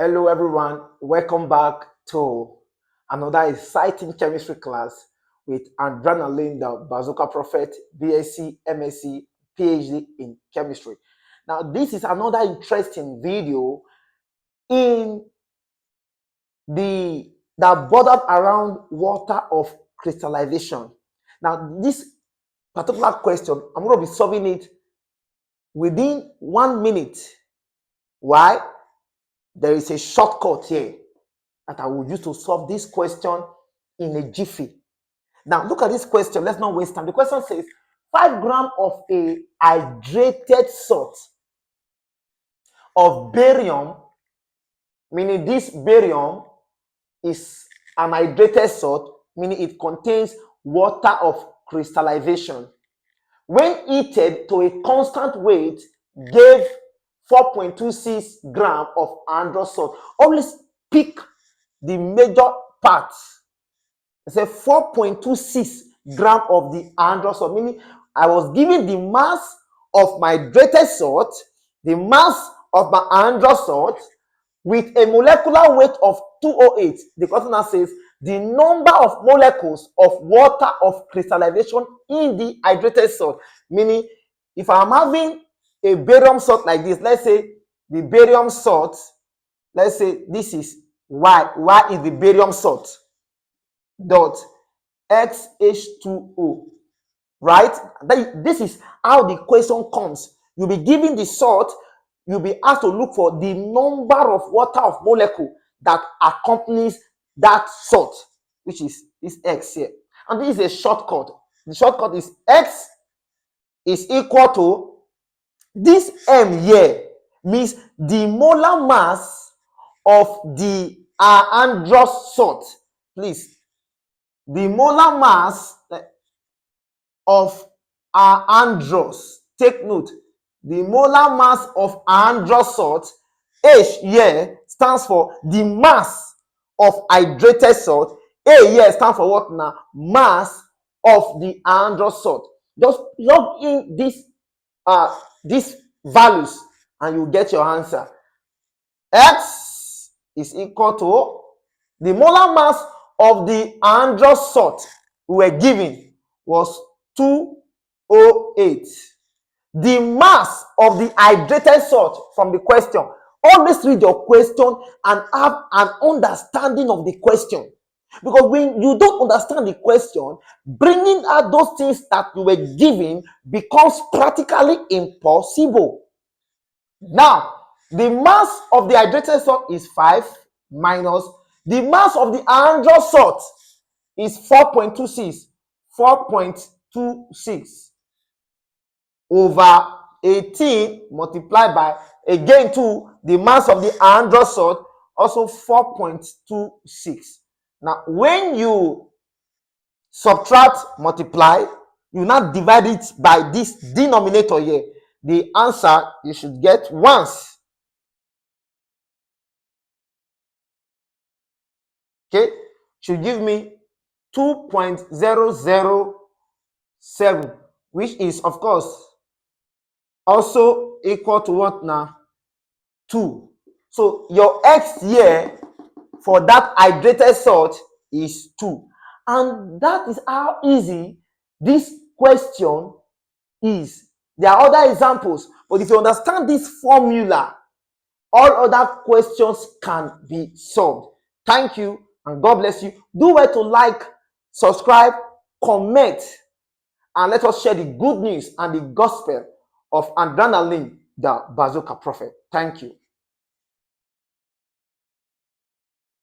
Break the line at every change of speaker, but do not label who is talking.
Hello everyone, welcome back to another exciting chemistry class with Adrenaline, the Bazooka Prophet, BSc, MSc, PhD in chemistry. Now this is another interesting video in that bordered around water of crystallization. Now this particular question, I'm going to be solving it within 1 minute. Why? There is a shortcut here that I will use to solve this question in a jiffy. Now, look at this question. Let's not waste time. The question says 5 grams of a hydrated salt of barium, meaning this barium is an hydrated salt, meaning it contains water of crystallization. When heated to a constant weight, gave 4.26 grams of anhydrous salt. Always pick the major parts. I said 4.26 grams of the anhydrous salt, meaning I was given the mass of my hydrated salt, the mass of my anhydrous salt, with a molecular weight of 208. The question now says the number of molecules of water of crystallization in the hydrated salt. Meaning, if I'm having a barium salt like this, let's say the barium salt, let's say this is Y. Y is the barium salt. Dot XH2O. Right? This is how the question comes. You'll be given the salt. You'll be asked to look for the number of water of molecule that accompanies that salt, which is this X here. And this is a shortcut. The shortcut is X is equal to this M here, means the molar mass of the anhydrous salt. Please, the molar mass of anhydrous. Take note. The molar mass of anhydrous salt, H here, stands for the mass of hydrated salt. A here stands for what now? Mass of the anhydrous salt. Just plug in these values and you get your answer. X is equal to the molar mass of the anhydrous salt we were given was 208. The mass of the hydrated salt from the question. Always read your question and have an understanding of the question. Because when you don't understand the question, bringing out those things that you were given becomes practically impossible. Now, the mass of the hydrated salt is 5 minus the mass of the anhydrous salt is 4.26. 4.26 over 18 multiplied by, again, the mass of the anhydrous salt, also 4.26. Now, when you subtract, multiply, you now divide it by this denominator here. The answer you should get once. Okay, should give me 2.007, which is, of course, also equal to what now? 2. So your X here for that hydrated salt is 2. And that is how easy this question is. There are other examples, but if you understand this formula, all other questions can be solved. Thank you and God bless you. Do well to like, subscribe, comment, and let us share the good news and the gospel of Adrenaline, the Bazooka Prophet. Thank you.